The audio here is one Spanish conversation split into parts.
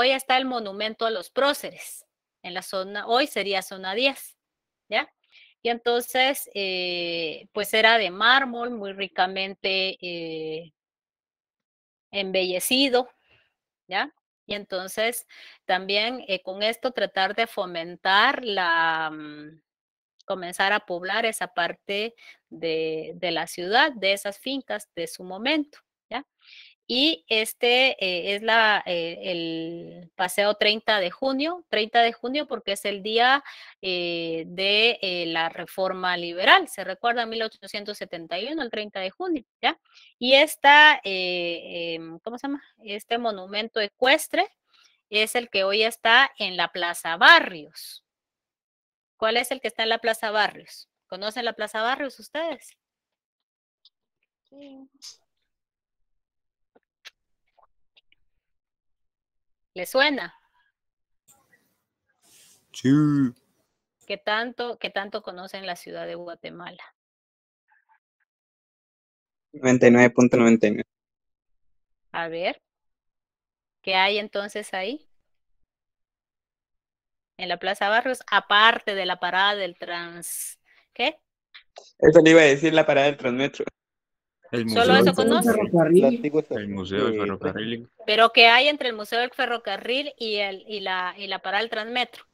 hoy está el monumento a los próceres, en la zona, hoy sería zona 10, ¿ya? Y entonces, pues era de mármol, muy ricamente embellecido, ¿ya? Y entonces también con esto tratar de fomentar comenzar a poblar esa parte de la ciudad, de esas fincas de su momento, ¿ya? Y este es el paseo 30 de junio porque es el día de la reforma liberal, se recuerda 1871, el 30 de junio, ¿ya? Y ¿cómo se llama? Este monumento ecuestre es el que hoy está en la Plaza Barrios. ¿Cuál es el que está en la Plaza Barrios? ¿Conocen la Plaza Barrios ustedes? Sí. ¿Les suena? Sí. ¿Qué tanto conocen la ciudad de Guatemala? 99.99. A ver, ¿qué hay entonces ahí? En la Plaza Barrios, aparte de la parada del ¿qué? Eso le iba a decir la parada del Transmetro. El ¿Solo Museo eso del conoce? El Ferrocarril. antiguo El estación Museo del de Ferrocarril. Pero ¿qué hay entre el Museo del Ferrocarril y la parada del Transmetro?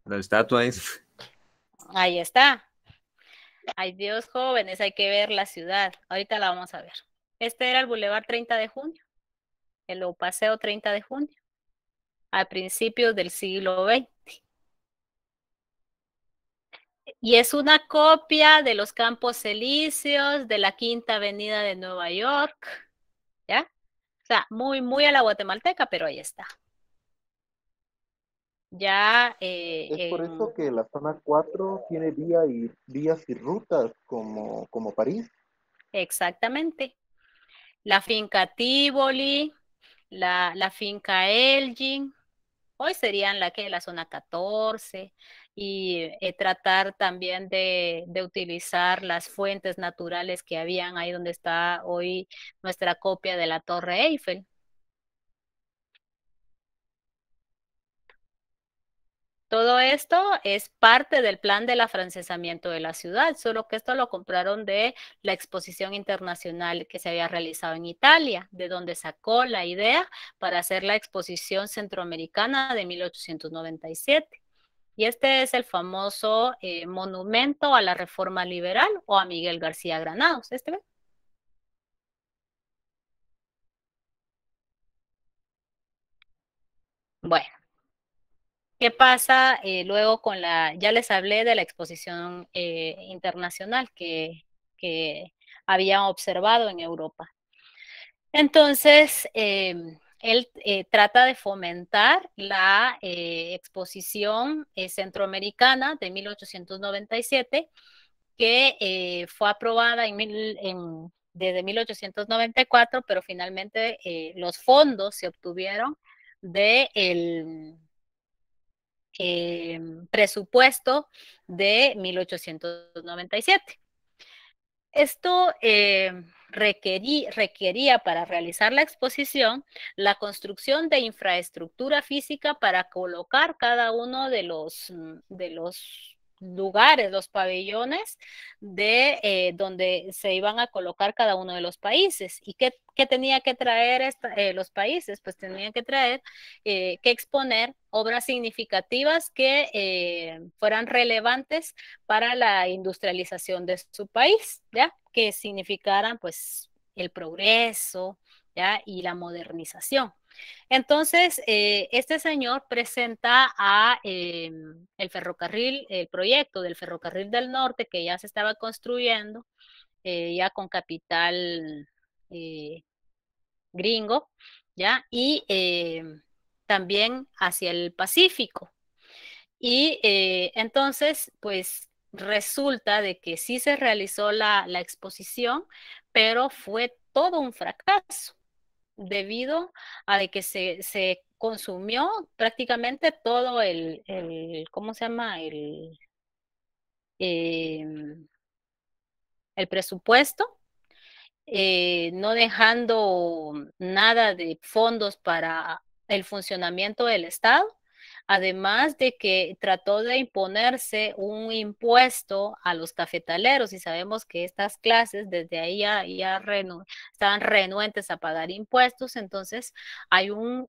La estatua es. Ahí está. Ay, Dios, jóvenes, hay que ver la ciudad. Ahorita la vamos a ver. Este era el Boulevard 30 de junio, el Paseo 30 de junio, a principios del siglo XX. Y es una copia de los Campos Elíseos, de la Quinta Avenida de Nueva York, ¿ya? O sea, muy, muy a la guatemalteca, pero ahí está. Ya Es por eso que la zona 4 tiene vías y rutas como París. exactamente. La finca Tivoli, la finca Elgin, hoy serían la zona 14, y tratar también de utilizar las fuentes naturales que habían ahí donde está hoy nuestra copia de la Torre Eiffel. Todo esto es parte del plan del afrancesamiento de la ciudad, solo que esto lo compraron de la exposición internacional que se había realizado en Italia, de donde sacó la idea para hacer la exposición centroamericana de 1897. Y este es el famoso monumento a la reforma liberal o a Miguel García Granados. ¿Este ve? Bueno, ¿qué pasa luego con ya les hablé de la exposición internacional que habían observado en Europa? Entonces, él trata de fomentar la exposición centroamericana de 1897, que fue aprobada desde 1894, pero finalmente los fondos se obtuvieron del presupuesto de 1897. Esto requería para realizar la exposición la construcción de infraestructura física para colocar cada uno de los lugares, los pabellones de donde se iban a colocar cada uno de los países. ¿Y qué tenía que traer los países? Pues tenían que traer, que exponer obras significativas que fueran relevantes para la industrialización de su país, ¿ya? Que significaran pues el progreso, ¿ya? Y la modernización. Entonces, este señor presenta el ferrocarril, el proyecto del ferrocarril del norte que ya se estaba construyendo, ya con capital eh, gringo, ¿ya? Y también hacia el Pacífico. Y entonces, pues resulta de que sí se realizó la exposición, pero fue todo un fracaso debido a de que se consumió prácticamente todo ¿cómo se llama? Em, el presupuesto, no dejando nada de fondos para el funcionamiento del Estado, además de que trató de imponerse un impuesto a los cafetaleros, y sabemos que estas clases desde ahí ya estaban renuentes a pagar impuestos. Entonces hay una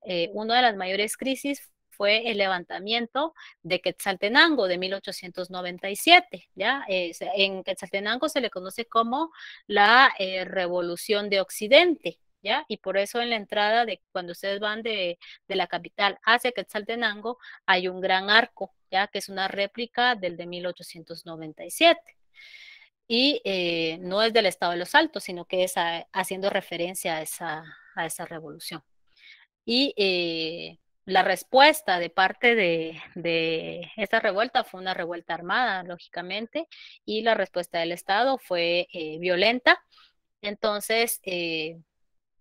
de las mayores crisis fue el levantamiento de Quetzaltenango de 1897, ¿ya? En Quetzaltenango se le conoce como la Revolución de Occidente, ¿ya? Y por eso en la entrada de cuando ustedes van de la capital hacia Quetzaltenango hay un gran arco, ¿ya? Que es una réplica del de 1897. Y no es del Estado de los Altos, sino que es haciendo referencia a esa revolución. Y la respuesta de parte de esta revuelta fue una revuelta armada, lógicamente, y la respuesta del Estado fue violenta. Entonces,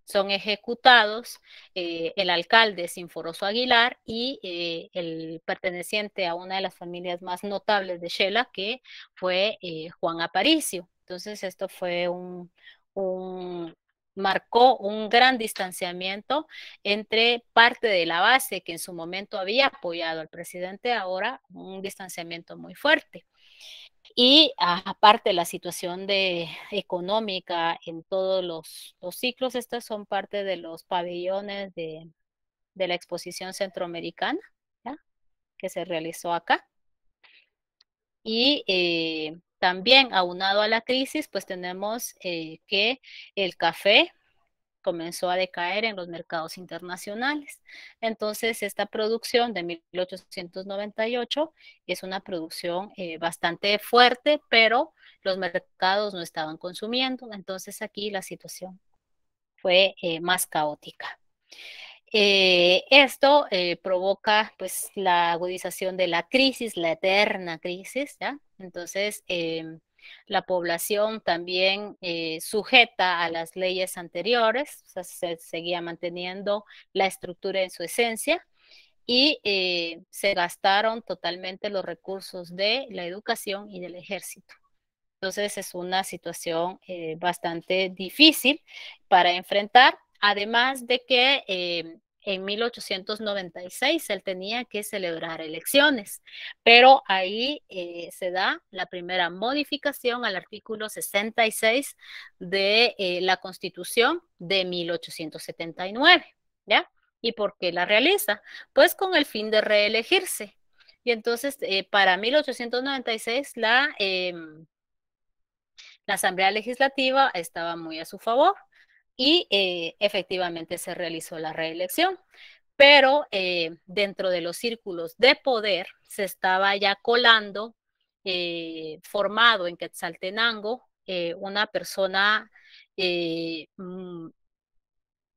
son ejecutados el alcalde Sinforoso Aguilar y el perteneciente a una de las familias más notables de Xela, que fue Juan Aparicio. Entonces, esto fue marcó un gran distanciamiento entre parte de la base que en su momento había apoyado al presidente, ahora un distanciamiento muy fuerte. Y aparte la situación económica en todos los ciclos, estas son parte de los pabellones de la exposición centroamericana, ¿ya? Que se realizó acá. Y también aunado a la crisis, pues tenemos que el café comenzó a decaer en los mercados internacionales. Entonces, esta producción de 1898 es una producción bastante fuerte, pero los mercados no estaban consumiendo. Entonces, aquí la situación fue más caótica. Esto provoca pues la agudización de la crisis, la eterna crisis, ¿ya? Entonces, la población también sujeta a las leyes anteriores, o sea, se seguía manteniendo la estructura en su esencia, y se gastaron totalmente los recursos de la educación y del ejército. Entonces es una situación bastante difícil para enfrentar, además de que en 1896 él tenía que celebrar elecciones, pero ahí se da la primera modificación al artículo 66 de la Constitución de 1879, ¿ya? ¿Y por qué la realiza? Pues con el fin de reelegirse. Y entonces, para 1896, la Asamblea Legislativa estaba muy a su favor y efectivamente se realizó la reelección. Pero dentro de los círculos de poder se estaba ya colando, formado en Quetzaltenango, una persona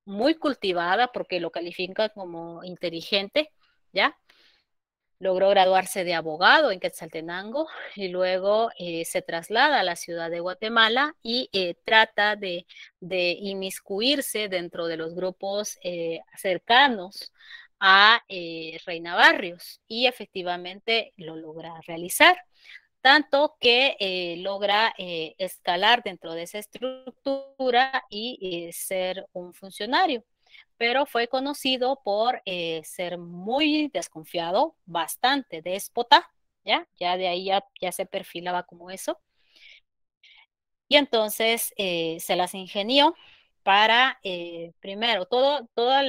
muy cultivada, porque lo califican como inteligente, ¿ya? Logró graduarse de abogado en Quetzaltenango y luego se traslada a la ciudad de Guatemala y trata de inmiscuirse dentro de los grupos cercanos a Reina Barrios, y efectivamente lo logra realizar, tanto que logra escalar dentro de esa estructura y ser un funcionario, pero fue conocido por ser muy desconfiado, bastante déspota, ¿ya? Ya de ahí ya se perfilaba como eso. Y entonces se las ingenió para, primero, todas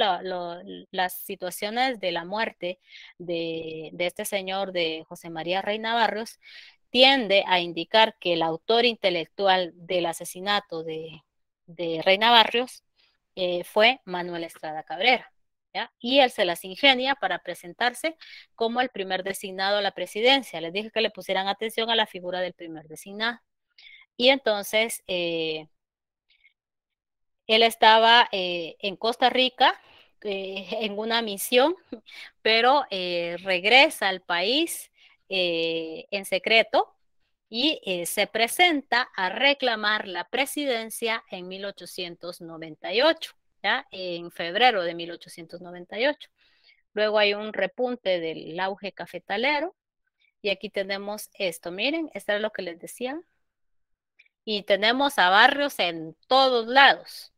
las situaciones de la muerte de este señor, de José María Reina Barrios, tiende a indicar que el autor intelectual del asesinato de Reina Barrios fue Manuel Estrada Cabrera, ¿ya? Y él se las ingenia para presentarse como el primer designado a la presidencia. Les dije que le pusieran atención a la figura del primer designado. Y entonces él estaba en Costa Rica en una misión, pero regresa al país en secreto y se presenta a reclamar la presidencia en 1898, ¿ya? En febrero de 1898. Luego hay un repunte del auge cafetalero y aquí tenemos esto. Miren, esto es lo que les decía. Y tenemos a Barrios en todos lados.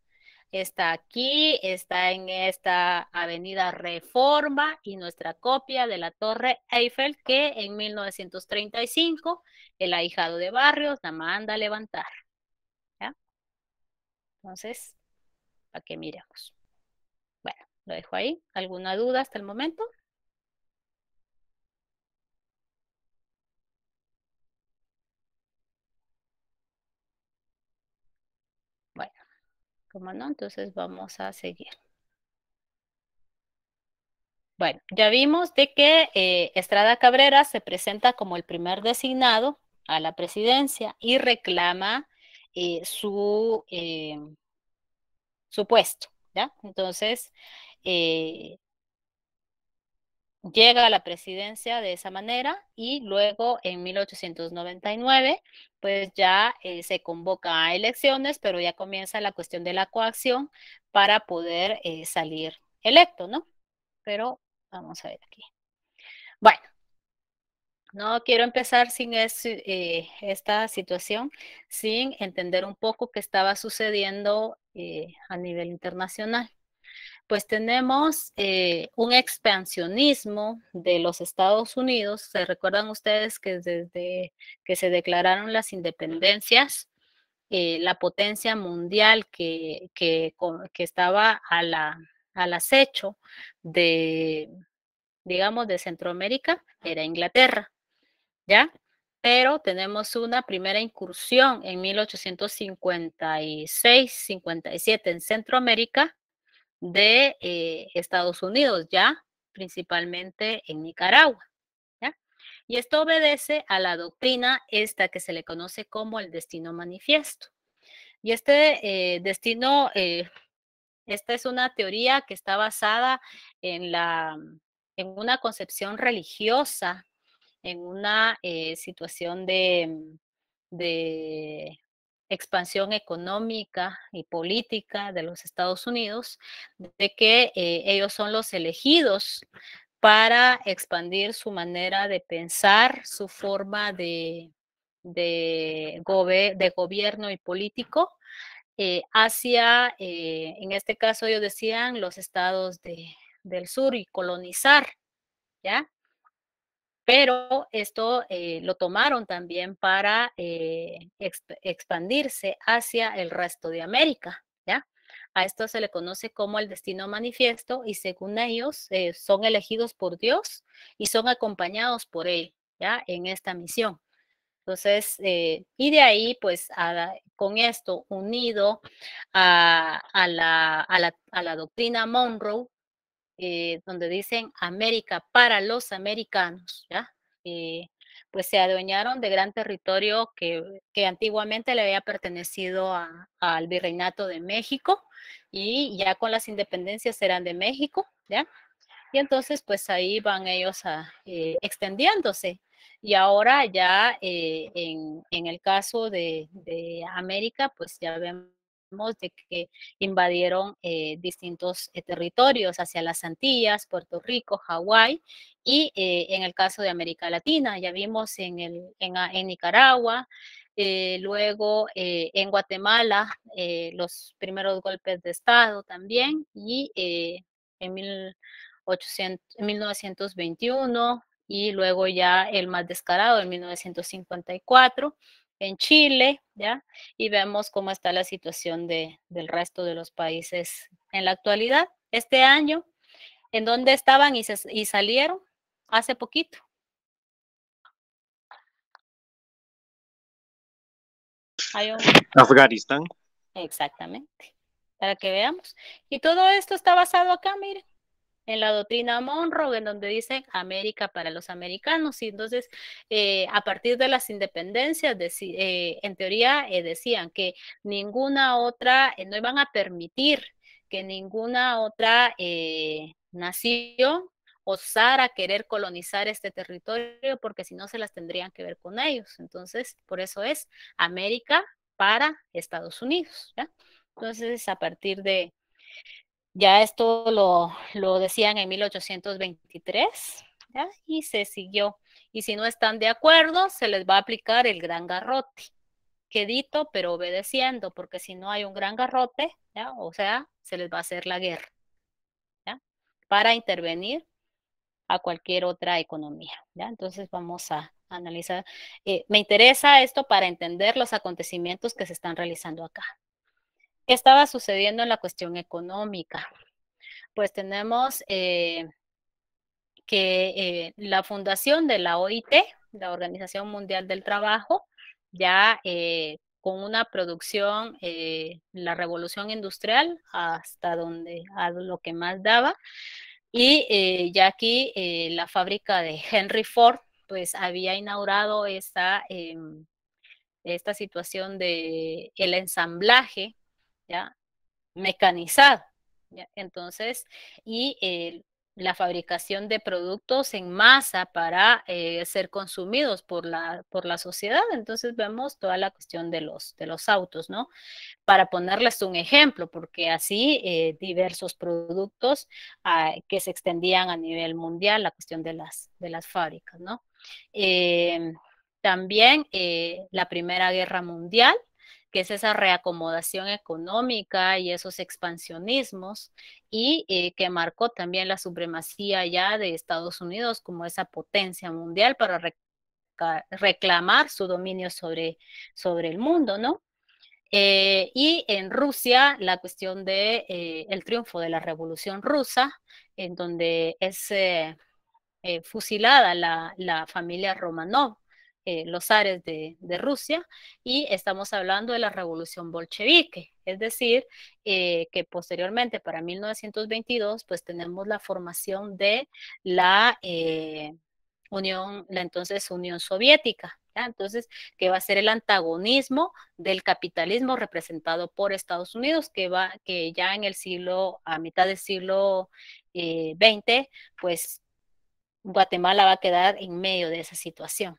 está aquí, está en esta avenida Reforma y nuestra copia de la Torre Eiffel que en 1935 el ahijado de Barrios la manda a levantar. ¿Ya? Entonces, para que miremos. Bueno, lo dejo ahí. ¿Alguna duda hasta el momento? Bueno, como no, entonces vamos a seguir. Bueno, ya vimos de que Estrada Cabrera se presenta como el primer designado a la presidencia y reclama su puesto, ¿ya? Entonces, llega a la presidencia de esa manera y luego en 1899 pues ya se convoca a elecciones, pero ya comienza la cuestión de la coacción para poder salir electo, ¿no? Pero vamos a ver aquí. Bueno, no quiero empezar sin esta situación, sin entender un poco qué estaba sucediendo a nivel internacional. Pues tenemos un expansionismo de los Estados Unidos. ¿Se recuerdan ustedes que desde que se declararon las independencias, la potencia mundial que estaba al acecho de, digamos, de Centroamérica era Inglaterra, ¿ya? Pero tenemos una primera incursión en 1856-57 en Centroamérica de Estados Unidos, ya principalmente en Nicaragua, ¿ya? Y esto obedece a la doctrina esta que se le conoce como el destino manifiesto. Y este destino, esta es una teoría que está basada en una concepción religiosa, en una situación de expansión económica y política de los Estados Unidos, de que ellos son los elegidos para expandir su manera de pensar, su forma de gobierno y político hacia, en este caso ellos decían, los estados del sur y colonizar, ¿ya? Pero esto lo tomaron también para expandirse hacia el resto de América, ¿ya? A esto se le conoce como el destino manifiesto y según ellos son elegidos por Dios y son acompañados por Él, ¿ya? En esta misión. Entonces, y de ahí, pues, con esto unido a la doctrina Monroe, donde dicen América para los americanos, ¿ya? Pues se adueñaron de gran territorio que antiguamente le había pertenecido al Virreinato de México y ya con las independencias eran de México, ¿ya? Y entonces pues ahí van ellos extendiéndose. Y ahora ya en el caso de América, pues ya vemos de que invadieron distintos territorios hacia las Antillas, Puerto Rico, Hawái, y en el caso de América Latina, ya vimos en Nicaragua, luego en Guatemala, los primeros golpes de Estado también, y en 1921 y luego ya el más descarado en 1954 en Chile, ¿ya? Y vemos cómo está la situación del resto de los países en la actualidad. Este año, ¿en dónde estaban y salieron? Hace poquito. Afganistán. Exactamente. Para que veamos. Y todo esto está basado acá, miren, en la doctrina Monroe, en donde dicen América para los americanos. Y entonces, a partir de las independencias, en teoría decían que ninguna otra, no iban a permitir que ninguna otra nación osara querer colonizar este territorio, porque si no se las tendrían que ver con ellos. Entonces, por eso es América para Estados Unidos, ¿ya? Entonces, a partir de, ya esto lo decían en 1823, ¿ya? Y se siguió. Y si no están de acuerdo, se les va a aplicar el gran garrote, quedito, pero obedeciendo, porque si no hay un gran garrote, ¿ya? O sea, se les va a hacer la guerra, ¿ya? Para intervenir a cualquier otra economía, ¿ya? Entonces vamos a analizar. Me interesa esto para entender los acontecimientos que se están realizando acá. ¿Qué estaba sucediendo en la cuestión económica? Pues tenemos que la fundación de la OIT, la Organización Mundial del Trabajo, ya con una producción, la revolución industrial, hasta donde, a lo que más daba, y ya aquí la fábrica de Henry Ford, pues había inaugurado esta situación de el ensamblaje, ¿ya? Mecanizado, ¿ya? Entonces, y la fabricación de productos en masa para ser consumidos por la sociedad. Entonces vemos toda la cuestión de los autos, ¿no? Para ponerles un ejemplo, porque así diversos productos que se extendían a nivel mundial, la cuestión de las fábricas, ¿no? También la Primera Guerra Mundial, que es esa reacomodación económica y esos expansionismos, y que marcó también la supremacía ya de Estados Unidos como esa potencia mundial para reclamar su dominio sobre el mundo, ¿no? Y en Rusia, la cuestión de el triunfo de la Revolución Rusa, en donde es fusilada la familia Romanov, los zares de Rusia, y estamos hablando de la revolución bolchevique, es decir, que posteriormente, para 1922, pues tenemos la formación de la entonces Unión Soviética, ¿ya? Entonces, que va a ser el antagonismo del capitalismo representado por Estados Unidos, que ya en el a mitad del siglo XX, pues Guatemala va a quedar en medio de esa situación.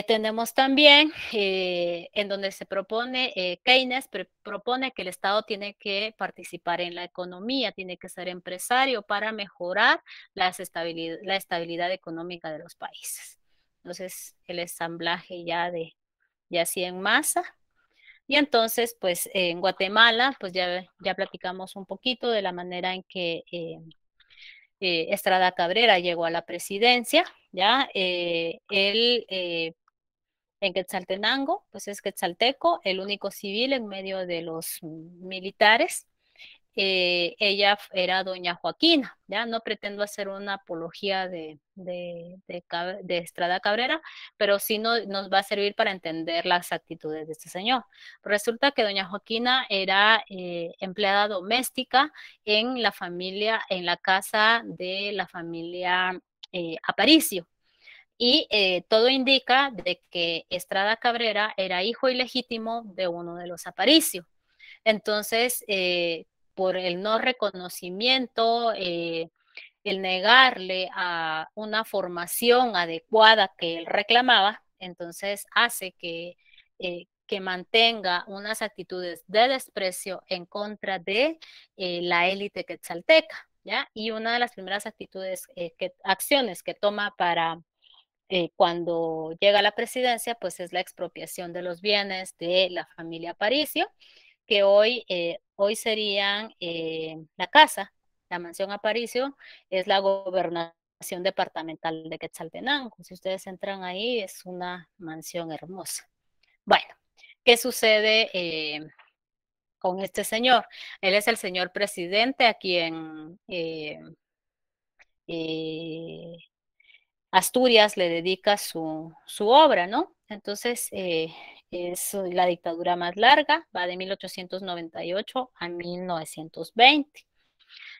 Tenemos también en donde se propone, Keynes propone que el Estado tiene que participar en la economía, tiene que ser empresario para mejorar la estabilidad económica de los países. Entonces, el ensamblaje ya así en masa. Y entonces, pues en Guatemala, pues ya platicamos un poquito de la manera en que Estrada Cabrera llegó a la presidencia, ¿ya? Él en Quetzaltenango, pues es quetzalteco, el único civil en medio de los militares. Ella era doña Joaquina, ya no pretendo hacer una apología de Estrada Cabrera, pero sí nos va a servir para entender las actitudes de este señor. Resulta que doña Joaquina era empleada doméstica en la familia, en la casa de la familia Aparicio. Y todo indica de que Estrada Cabrera era hijo ilegítimo de uno de los Aparicio. Entonces, por el no reconocimiento, el negarle a una formación adecuada que él reclamaba, entonces hace que mantenga unas actitudes de desprecio en contra de la élite quetzalteca, ¿ya? Y una de las primeras acciones que toma para cuando llega a la presidencia, pues es la expropiación de los bienes de la familia Aparicio, que hoy serían la casa, la mansión Aparicio, es la gobernación departamental de Quetzaltenango. Si ustedes entran ahí, es una mansión hermosa. Bueno, ¿qué sucede con este señor? Él es el señor presidente a quien Asturias le dedica su obra, ¿no? Entonces, es la dictadura más larga, va de 1898 a 1920.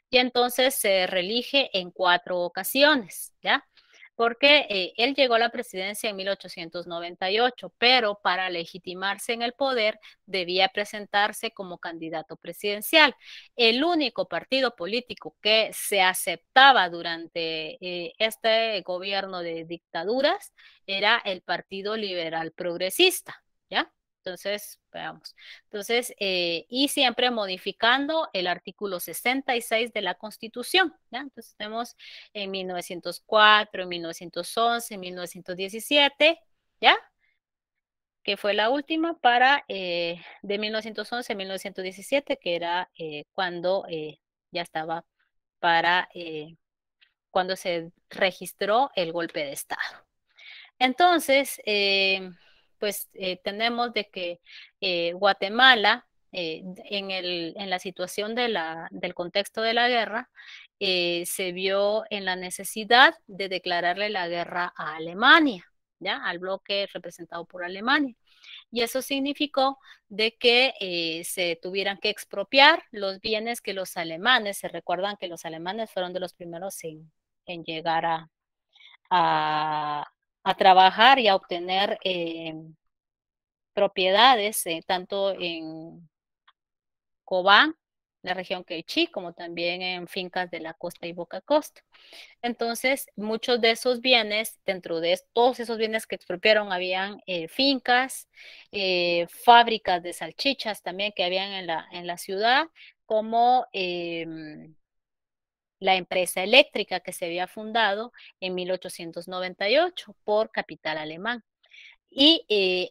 Y entonces se reelige en 4 ocasiones, ¿ya? Porque él llegó a la presidencia en 1898, pero para legitimarse en el poder debía presentarse como candidato presidencial. El único partido político que se aceptaba durante este gobierno de dictaduras era el Partido Liberal Progresista, ¿ya? Entonces, veamos. Entonces, y siempre modificando el artículo 66 de la Constitución, ¿ya? Entonces, tenemos en 1904, en 1911, en 1917, ¿ya? que fue la última para de 1911 a 1917, que era cuando ya estaba para cuando se registró el golpe de Estado. Entonces, pues tenemos de que Guatemala, en la situación del contexto de la guerra, se vio en la necesidad de declararle la guerra a Alemania, ¿ya? Al bloque representado por Alemania. Y eso significó de que se tuvieran que expropiar los bienes que los alemanes, se recuerdan que los alemanes fueron de los primeros en llegar a trabajar y a obtener propiedades, tanto en Cobán, la región Quechí, como también en fincas de la costa y Boca Costa. Entonces, muchos de esos bienes, dentro de todos esos bienes que expropiaron, habían fincas, fábricas de salchichas también que habían en la ciudad, como la empresa eléctrica que se había fundado en 1898 por capital alemán. Y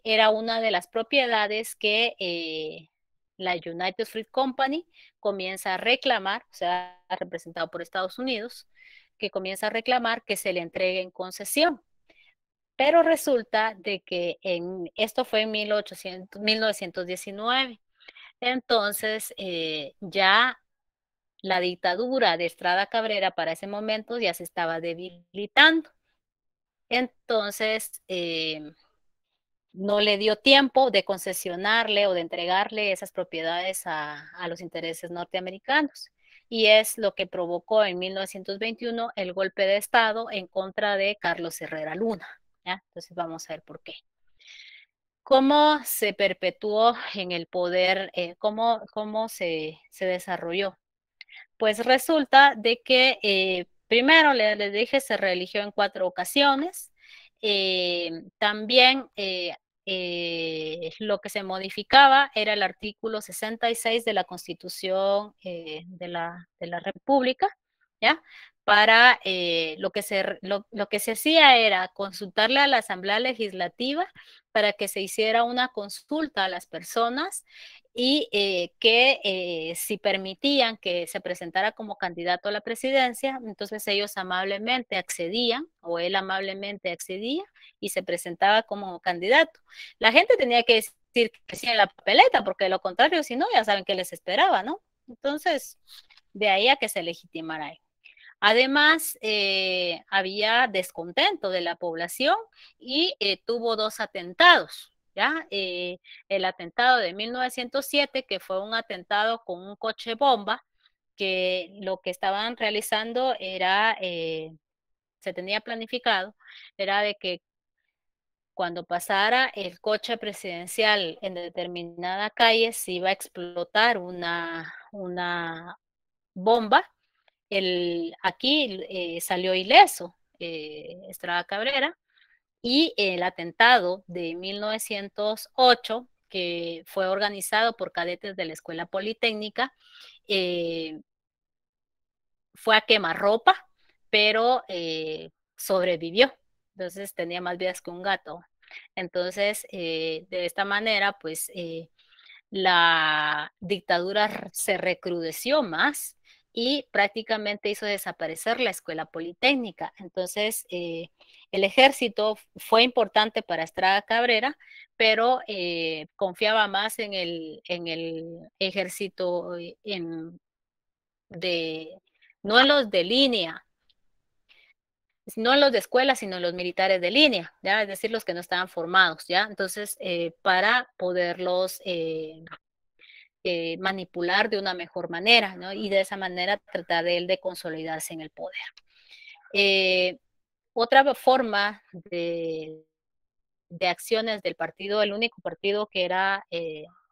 era una de las propiedades que la United Fruit Company comienza a reclamar, o sea, representado por Estados Unidos, que comienza a reclamar que se le entregue en concesión. Pero resulta de que esto fue en 1919. Entonces, ya la dictadura de Estrada Cabrera para ese momento ya se estaba debilitando. Entonces, no le dio tiempo de concesionarle o de entregarle esas propiedades a los intereses norteamericanos. Y es lo que provocó en 1921 el golpe de Estado en contra de Carlos Herrera Luna, ¿ya? Entonces vamos a ver por qué. ¿Cómo se perpetuó en el poder? ¿Cómo se desarrolló? Pues resulta de que primero les dije, se reeligió en 4 ocasiones. También lo que se modificaba era el artículo 66 de la Constitución de la República, ¿ya? Para lo que se hacía era consultarle a la Asamblea Legislativa para que se hiciera una consulta a las personas y que si permitían que se presentara como candidato a la presidencia, entonces ellos amablemente accedían o él amablemente accedía y se presentaba como candidato. La gente tenía que decir que sí en la papeleta, porque de lo contrario, si no, ya saben qué les esperaba, ¿no? Entonces, de ahí a que se legitimara ahí. Además, había descontento de la población y tuvo 2 atentados, ¿ya? El atentado de 1907, que fue un atentado con un coche bomba, que lo que estaban realizando era, se tenía planificado, era de que cuando pasara el coche presidencial en determinada calle se iba a explotar una bomba. Aquí salió ileso Estrada Cabrera, y el atentado de 1908, que fue organizado por cadetes de la Escuela Politécnica, fue a quemarropa, pero sobrevivió. Entonces tenía más vidas que un gato. Entonces, de esta manera, pues la dictadura se recrudeció más y prácticamente hizo desaparecer la escuela politécnica. Entonces, el ejército fue importante para Estrada Cabrera, pero confiaba más en el ejército, no en los de línea, no en los de escuela, sino en los militares de línea, ¿ya? Es decir, los que no estaban formados, ¿ya? Entonces, para poderlos manipular de una mejor manera, ¿no? Y de esa manera tratar de él de consolidarse en el poder. Otra forma de acciones del partido, el único partido que era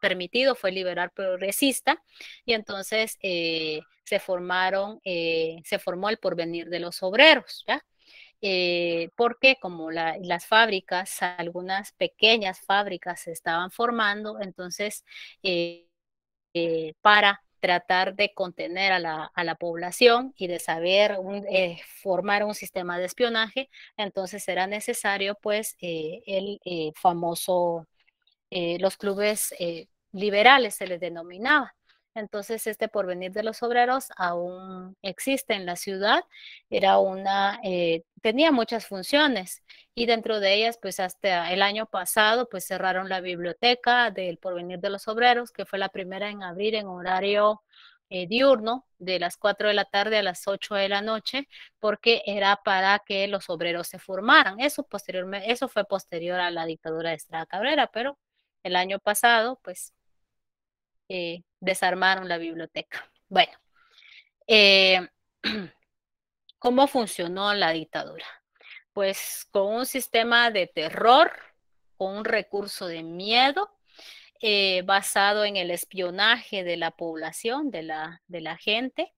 permitido fue el Liberal Progresista, y entonces se formó el Porvenir de los Obreros, ¿ya? Porque como las fábricas, algunas pequeñas fábricas se estaban formando, entonces para tratar de contener a la población y de saber formar un sistema de espionaje, entonces era necesario pues el famoso los clubes liberales se les denominaba. Entonces, este Porvenir de los Obreros aún existe en la ciudad, tenía muchas funciones, y dentro de ellas, pues hasta el año pasado, pues cerraron la biblioteca del Porvenir de los Obreros, que fue la primera en abrir en horario diurno, de las 4 de la tarde a las 8 de la noche, porque era para que los obreros se formaran. Eso fue posterior a la dictadura de Estrada Cabrera, pero el año pasado, pues, desarmaron la biblioteca. Bueno, ¿cómo funcionó la dictadura? Pues con un sistema de terror, con un recurso de miedo, basado en el espionaje de la población, de la gente,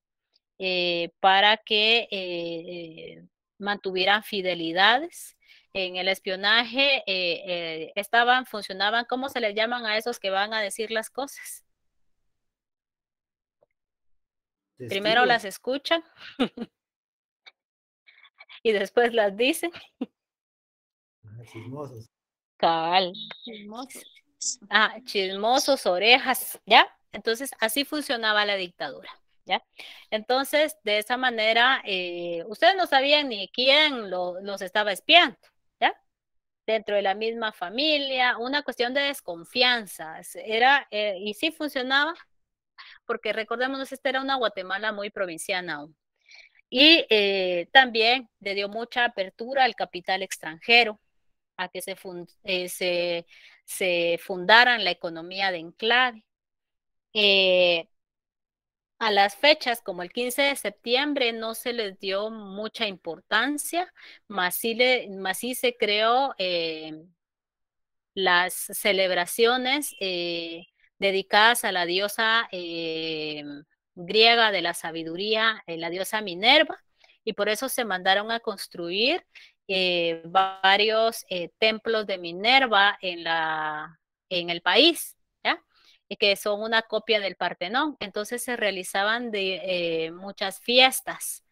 para que mantuvieran fidelidades. En el espionaje funcionaban, ¿cómo se les llaman a esos que van a decir las cosas? Testigos. Primero las escuchan y después las dicen. Chismosos. Cabal, chismosos. Chismosos, orejas, ¿ya? Entonces, así funcionaba la dictadura, ¿ya? Entonces, de esa manera, ustedes no sabían ni quién los estaba espiando, ¿ya? Dentro de la misma familia, una cuestión de desconfianza, y sí funcionaba, porque recordémonos, esta era una Guatemala muy provinciana aún. Y también le dio mucha apertura al capital extranjero, a que se fundaran la economía de enclave. A las fechas como el 15 de septiembre no se les dio mucha importancia, más sí se creó las celebraciones dedicadas a la diosa griega de la sabiduría, la diosa Minerva, y por eso se mandaron a construir varios templos de Minerva en el país, ¿ya? Y que son una copia del Partenón. Entonces se realizaban muchas fiestas,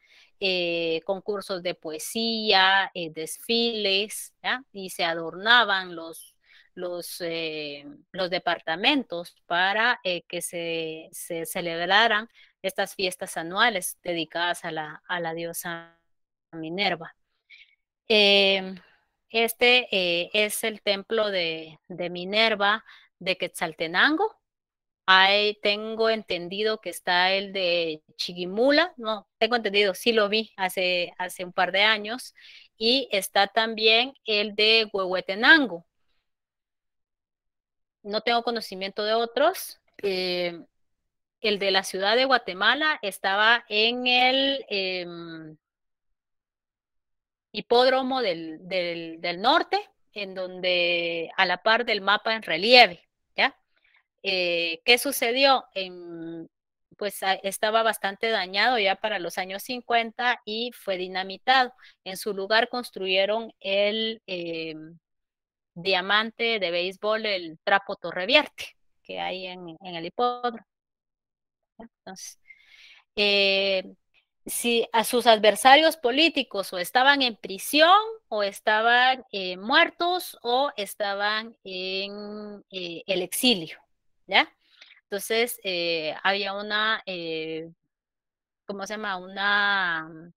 concursos de poesía, desfiles, ¿ya? Y se adornaban los departamentos para que se celebraran estas fiestas anuales dedicadas a la diosa Minerva. Es el templo de Minerva de Quetzaltenango. Ahí tengo entendido que está el de Chiquimula, no, tengo entendido, sí lo vi hace un par de años, y está también el de Huehuetenango. No tengo conocimiento de otros. El de la ciudad de Guatemala estaba en el hipódromo del norte, en donde a la par del mapa en relieve, ¿ya? ¿Qué sucedió? Pues estaba bastante dañado ya para los años 50 y fue dinamitado. En su lugar construyeron el diamante de béisbol, el Trapo Torrevierte, que hay en el hipódromo. Entonces, si a sus adversarios políticos o estaban en prisión o estaban muertos o estaban en el exilio, ¿ya? Entonces, había ¿cómo se llama? Una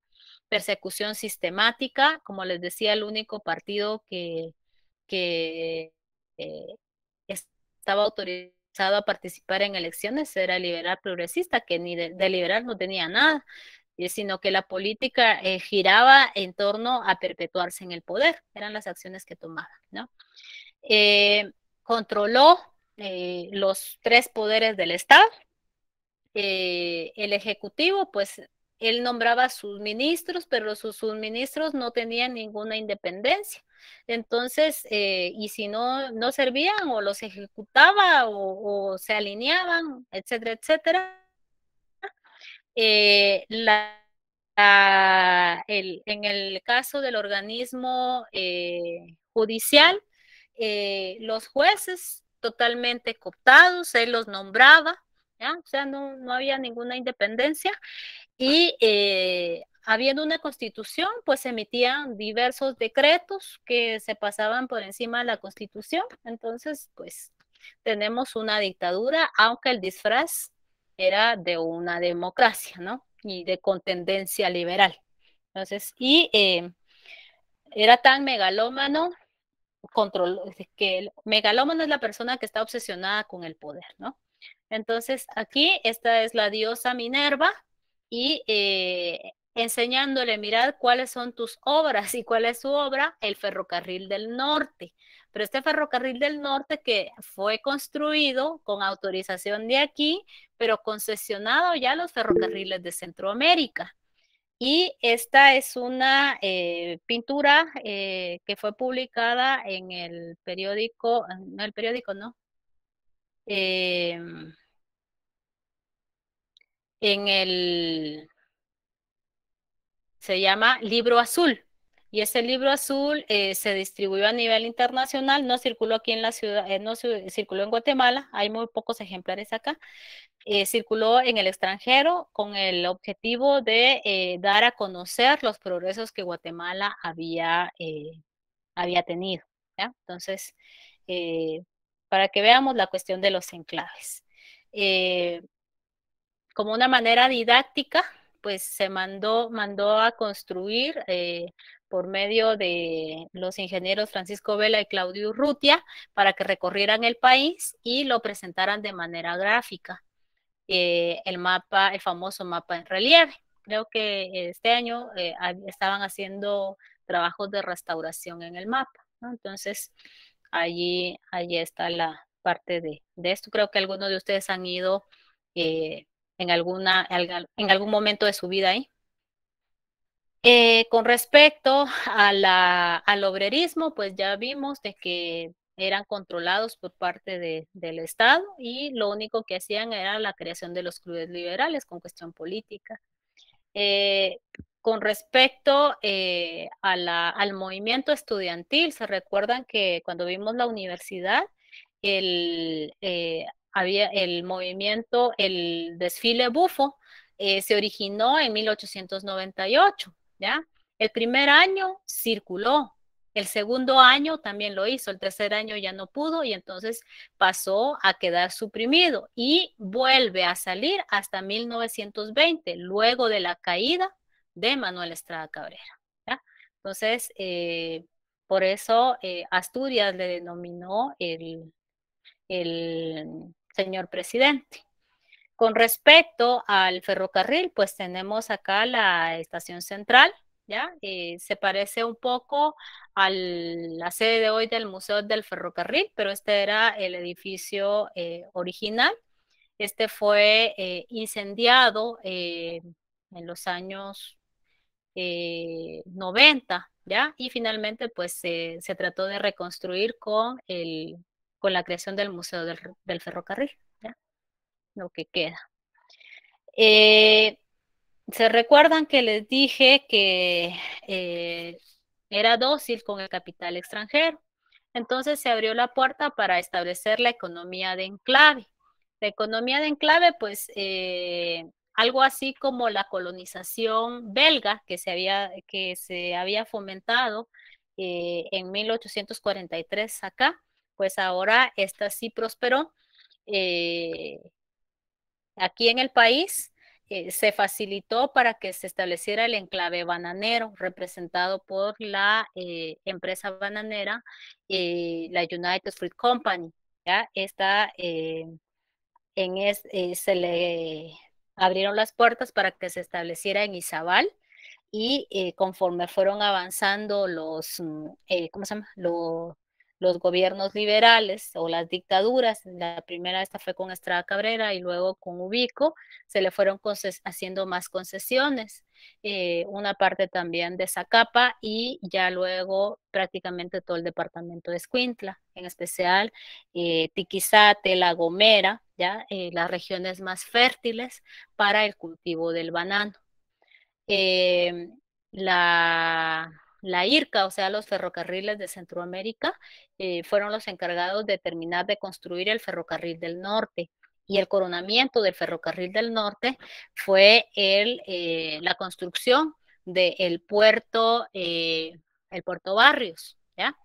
persecución sistemática. Como les decía, el único partido que estaba autorizado a participar en elecciones era el Liberal Progresista, que ni de liberal no tenía nada, sino que la política giraba en torno a perpetuarse en el poder. Eran las acciones que tomaba, ¿no? Controló los tres poderes del Estado. El Ejecutivo, pues él nombraba a sus ministros, pero sus ministros no tenían ninguna independencia. Entonces, y si no servían, o los ejecutaba o se alineaban, etcétera, etcétera. En el caso del organismo judicial, los jueces totalmente cooptados, él los nombraba, ¿ya? O sea, no había ninguna independencia, y habiendo una constitución, pues se emitían diversos decretos que se pasaban por encima de la constitución. Entonces, pues tenemos una dictadura, aunque el disfraz era de una democracia, ¿no? Y con tendencia liberal. Entonces, era tan megalómano, que el megalómano es la persona que está obsesionada con el poder, ¿no? Entonces, aquí esta es la diosa Minerva y enseñándole, mirad cuáles son tus obras y cuál es su obra, el ferrocarril del norte. Pero este ferrocarril del norte que fue construido con autorización de aquí, pero concesionado ya los ferrocarriles de Centroamérica. Y esta es una pintura que fue publicada en el periódico, no el periódico, no, en el, se llama Libro Azul. Y ese libro azul se distribuyó a nivel internacional, no circuló aquí en la ciudad, no circuló en Guatemala, hay muy pocos ejemplares acá, circuló en el extranjero con el objetivo de dar a conocer los progresos que Guatemala había tenido, ¿ya? Entonces, para que veamos la cuestión de los enclaves. Como una manera didáctica, pues se mandó a construir por medio de los ingenieros Francisco Vela y Claudio Urrutia para que recorrieran el país y lo presentaran de manera gráfica. El famoso mapa en relieve. Creo que este año estaban haciendo trabajos de restauración en el mapa, ¿no? Entonces, allí está la parte de esto. Creo que algunos de ustedes han ido en algún momento de su vida ahí. Con respecto al obrerismo, pues ya vimos de que eran controlados por parte del Estado y lo único que hacían era la creación de los clubes liberales con cuestión política. Con respecto al movimiento estudiantil, se recuerdan que cuando vimos la universidad, había el movimiento, el desfile bufo, se originó en 1898, ¿ya? El primer año circuló, el segundo año también lo hizo, el tercer año ya no pudo y entonces pasó a quedar suprimido y vuelve a salir hasta 1920, luego de la caída de Manuel Estrada Cabrera, ¿ya? Entonces, por eso Asturias le denominó el señor presidente. Con respecto al ferrocarril, pues tenemos acá la estación central, ¿ya? Se parece un poco a la sede de hoy del Museo del Ferrocarril, pero este era el edificio original. Este fue incendiado en los años 90, ¿ya? Y finalmente, pues se trató de reconstruir con la creación del Museo del Ferrocarril, ¿ya? Lo que queda. ¿Se recuerdan que les dije que era dócil con el capital extranjero? Entonces se abrió la puerta para establecer la economía de enclave. La economía de enclave, pues algo así como la colonización belga que se había fomentado en 1843 acá, pues ahora esta sí prosperó. Aquí en el país se facilitó para que se estableciera el enclave bananero, representado por la empresa bananera, la United Fruit Company. ¿Ya? Se le abrieron las puertas para que se estableciera en Izabal y conforme fueron avanzando ¿cómo se llama? Los gobiernos liberales o las dictaduras, la primera esta fue con Estrada Cabrera y luego con Ubico, se le fueron haciendo más concesiones, una parte también de Zacapa y ya luego prácticamente todo el departamento de Escuintla, en especial Tiquizate, La Gomera, ¿ya? Las regiones más fértiles para el cultivo del banano. Eh, la IRCA, o sea, los ferrocarriles de Centroamérica, fueron los encargados de terminar de construir el ferrocarril del norte. Y el coronamiento del ferrocarril del norte fue la construcción del puerto Barrios, ¿ya?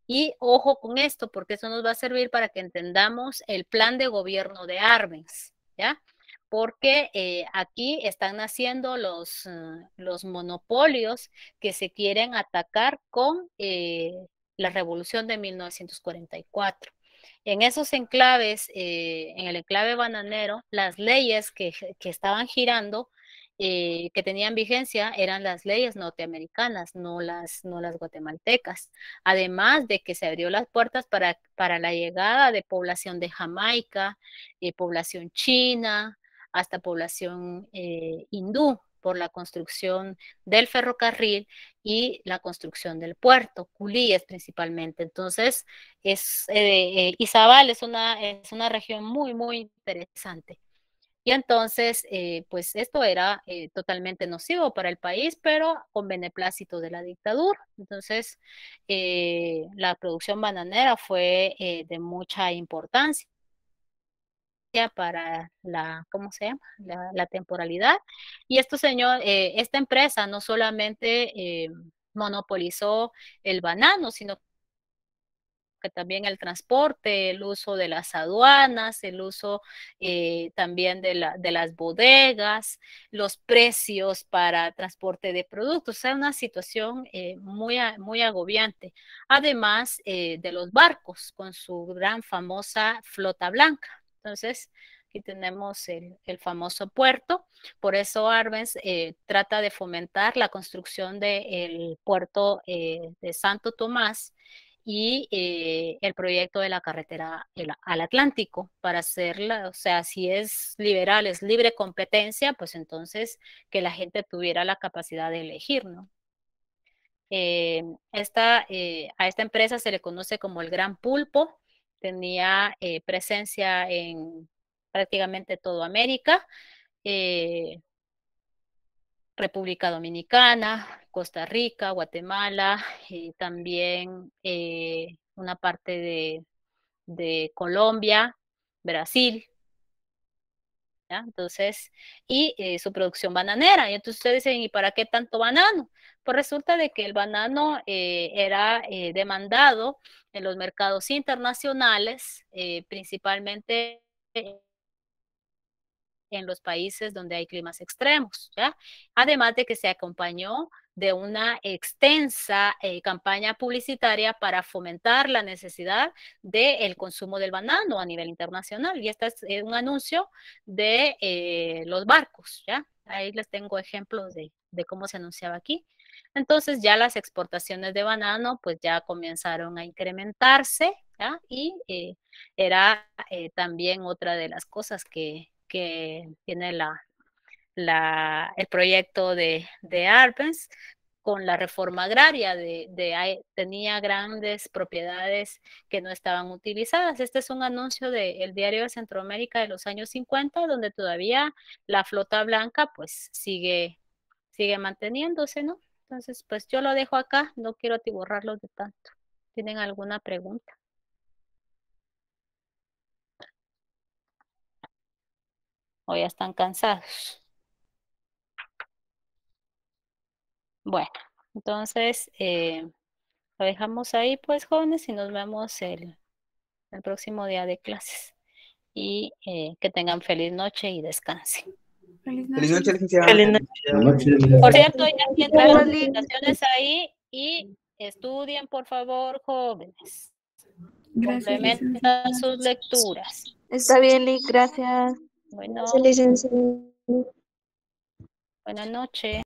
Y ojo con esto, porque eso nos va a servir para que entendamos el plan de gobierno de Arbenz, ¿ya? Porque aquí están naciendo los monopolios que se quieren atacar con la revolución de 1944. En esos enclaves, en el enclave bananero, las leyes que estaban girando, que tenían vigencia, eran las leyes norteamericanas, no las guatemaltecas. Además de que se abrió las puertas para la llegada de población de Jamaica, población china, hasta población hindú, por la construcción del ferrocarril y la construcción del puerto, Culíes principalmente. Entonces, Izabal es una región muy, muy interesante. Y entonces, pues esto era totalmente nocivo para el país, pero con beneplácito de la dictadura. Entonces, la producción bananera fue de mucha importancia para ¿cómo se llama? La temporalidad. Y esta empresa no solamente monopolizó el banano, sino que también el transporte, el uso de las aduanas, el uso también de las bodegas, los precios para transporte de productos. O sea, una situación muy agobiante. Además de los barcos con su gran famosa flota blanca. Entonces, aquí tenemos el famoso puerto. Por eso Arbenz trata de fomentar la construcción del puerto de Santo Tomás y el proyecto de la carretera al Atlántico para hacerla, o sea, si es liberal, es libre competencia, pues entonces que la gente tuviera la capacidad de elegir, ¿no? A esta empresa se le conoce como el Gran Pulpo, tenía presencia en prácticamente toda América, República Dominicana, Costa Rica, Guatemala, también una parte de Colombia, Brasil, ¿ya? Entonces, y su producción bananera. Y entonces ustedes dicen, ¿y para qué tanto banano? Pues resulta de que el banano era demandado en los mercados internacionales, principalmente en los países donde hay climas extremos, ¿ya? Además de que se acompañó de una extensa campaña publicitaria para fomentar la necesidad del consumo del banano a nivel internacional. Y este es un anuncio de los barcos, ¿ya? Ahí les tengo ejemplos de cómo se anunciaba aquí. Entonces ya las exportaciones de banano pues ya comenzaron a incrementarse, ¿ya? Y era también otra de las cosas que tiene el proyecto de Arbenz con la reforma agraria, tenía grandes propiedades que no estaban utilizadas. Este es un anuncio del Diario de Centroamérica de los años 50, donde todavía la flota blanca pues sigue manteniéndose, ¿no? Entonces, pues yo lo dejo acá, no quiero atiborrarlos de tanto. ¿Tienen alguna pregunta? ¿O ya están cansados? Bueno, entonces lo dejamos ahí, pues, jóvenes, y nos vemos el próximo día de clases. Y que tengan feliz noche y descansen. Feliz noche, licenciada. Feliz noche. Por cierto, ya tienen las notificaciones ahí y estudien, por favor, jóvenes. Gracias, Complementen licenciada. sus lecturas. Está bien, Lick, gracias. Bueno, Licenciada. buenas noches.